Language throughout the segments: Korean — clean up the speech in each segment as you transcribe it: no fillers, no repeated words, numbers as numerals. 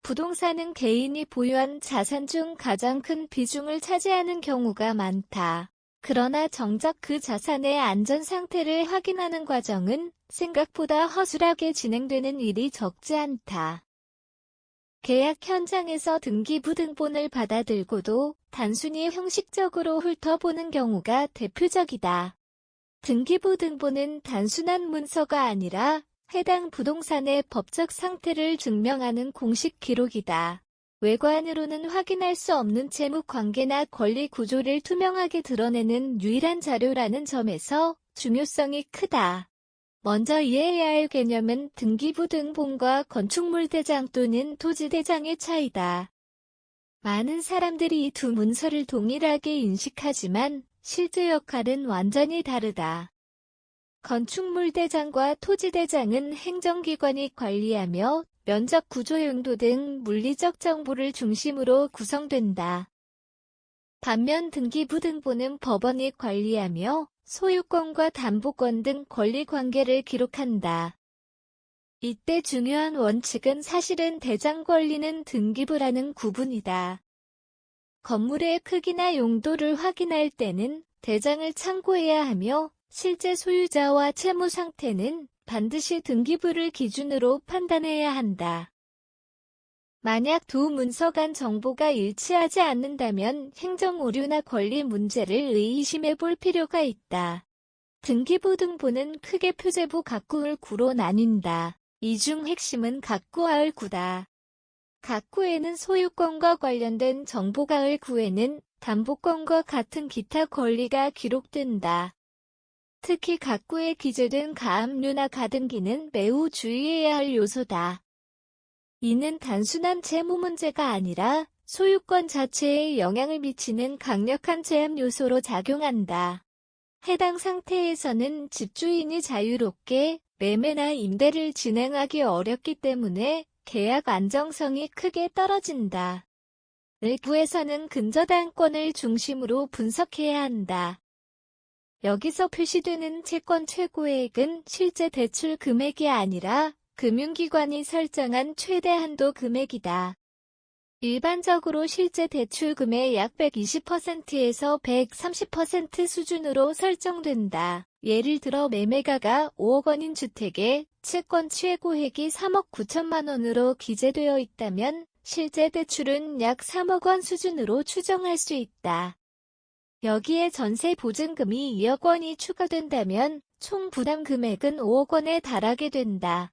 부동산은 개인이 보유한 자산 중 가장 큰 비중을 차지하는 경우가 많다. 그러나 정작 그 자산의 안전 상태를 확인하는 과정은 생각보다 허술하게 진행되는 일이 적지 않다. 계약 현장에서 등기부등본을 받아들고도 단순히 형식적으로 훑어보는 경우가 대표적이다. 등기부등본은 단순한 문서가 아니라 해당 부동산의 법적 상태를 증명하는 공식 기록이다. 외관으로는 확인할 수 없는 채무 관계나 권리 구조를 투명하게 드러내는 유일한 자료라는 점에서 중요성이 크다. 먼저 이해해야 할 개념은 등기부등본과 건축물대장 또는 토지대장의 차이다. 많은 사람들이 이 두 문서를 동일하게 인식하지만 실제 역할은 완전히 다르다. 건축물대장과 토지대장은 행정기관이 관리하며 면적 구조 용도 등 물리적 정보를 중심으로 구성된다. 반면 등기부등본은 법원이 관리하며 소유권과 담보권 등 권리관계를 기록한다. 이때 중요한 원칙은 사실은 대장 권리는 등기부라는 구분이다. 건물의 크기나 용도를 확인할 때는 대장을 참고해야 하며 실제 소유자와 채무 상태는 반드시 등기부를 기준으로 판단해야 한다. 만약 두 문서 간 정보가 일치하지 않는다면 행정 오류나 권리 문제를 의심해 볼 필요가 있다. 등기부등본은 크게 표제부 각구을 구로 나뉜다. 이 중 핵심은 각구하을 구다. 각구에는 소유권과 관련된 정보가을 구에는 담보권과 같은 기타 권리가 기록된다. 특히 각구에 기재된 가압류나 가등기는 매우 주의해야 할 요소다. 이는 단순한 채무 문제가 아니라 소유권 자체에 영향을 미치는 강력한 제한 요소로 작용한다. 해당 상태에서는 집주인이 자유롭게 매매나 임대를 진행하기 어렵기 때문에 계약 안정성이 크게 떨어진다. 일부에서는 근저당권을 중심으로 분석해야 한다. 여기서 표시되는 채권 최고액은 실제 대출 금액이 아니라 금융기관이 설정한 최대 한도 금액이다. 일반적으로 실제 대출금의 약 120%에서 130% 수준으로 설정된다. 예를 들어 매매가가 5억 원인 주택에 채권 최고액이 3억 9천만 원으로 기재되어 있다면 실제 대출은 약 3억 원 수준으로 추정할 수 있다. 여기에 전세 보증금이 2억 원이 추가된다면 총 부담 금액은 5억 원에 달하게 된다.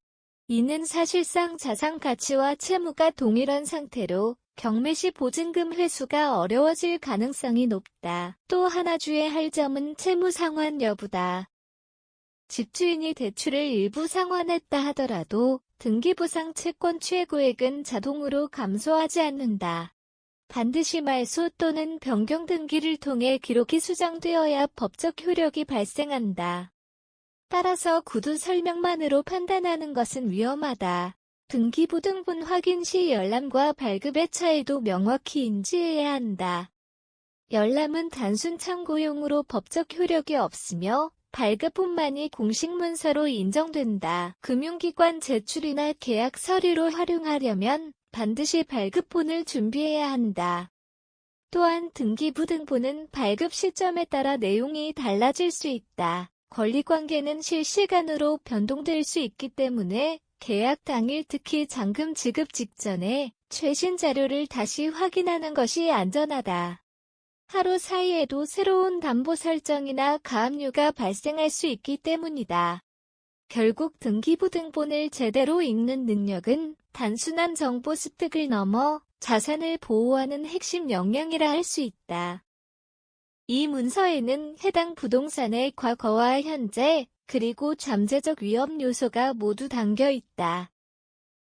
이는 사실상 자산 가치와 채무가 동일한 상태로 경매 시 보증금 회수가 어려워질 가능성이 높다. 또 하나 주의할 점은 채무 상환 여부다. 집주인이 대출을 일부 상환했다 하더라도 등기부상 채권 최고액은 자동으로 감소하지 않는다. 반드시 말소 또는 변경 등기를 통해 기록이 수정되어야 법적 효력이 발생한다. 따라서 구두 설명만으로 판단하는 것은 위험하다. 등기부등본 확인 시 열람과 발급의 차이도 명확히 인지해야 한다. 열람은 단순 참고용으로 법적 효력이 없으며 발급뿐만이 공식 문서로 인정된다. 금융기관 제출이나 계약 서류로 활용하려면 반드시 발급본을 준비해야 한다. 또한 등기부등본은 발급 시점에 따라 내용이 달라질 수 있다. 권리관계는 실시간으로 변동될 수 있기 때문에 계약 당일 특히 잔금 지급 직전에 최신 자료를 다시 확인하는 것이 안전하다. 하루 사이에도 새로운 담보 설정이나 가압류가 발생할 수 있기 때문이다. 결국 등기부등본을 제대로 읽는 능력은 단순한 정보 습득을 넘어 자산을 보호하는 핵심 역량이라 할 수 있다. 이 문서에는 해당 부동산의 과거와 현재, 그리고 잠재적 위험 요소가 모두 담겨 있다.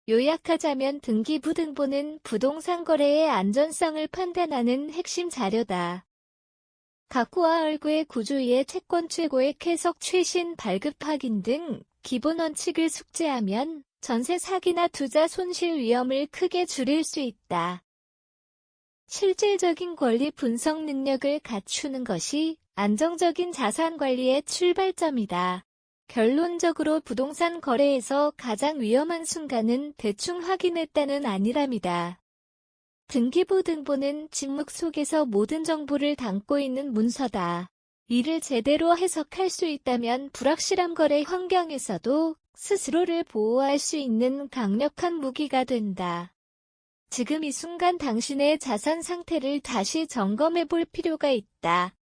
요약하자면 등기부등본은 부동산 거래의 안전성을 판단하는 핵심 자료다. 각구와 얼구의 구조의 채권 최고액 해석 최신 발급 확인 등 기본 원칙을 숙지하면 전세 사기나 투자 손실 위험을 크게 줄일 수 있다. 실질적인 권리 분석 능력을 갖추는 것이 안정적인 자산 관리의 출발점이다. 결론적으로 부동산 거래에서 가장 위험한 순간은 대충 확인했다는 아니랍니다. 등기부등본은 침묵 속에서 모든 정보를 담고 있는 문서다. 이를 제대로 해석할 수 있다면 불확실한 거래 환경에서도 스스로를 보호할 수 있는 강력한 무기가 된다. 지금 이 순간 당신의 자산 상태를 다시 점검해 볼 필요가 있다.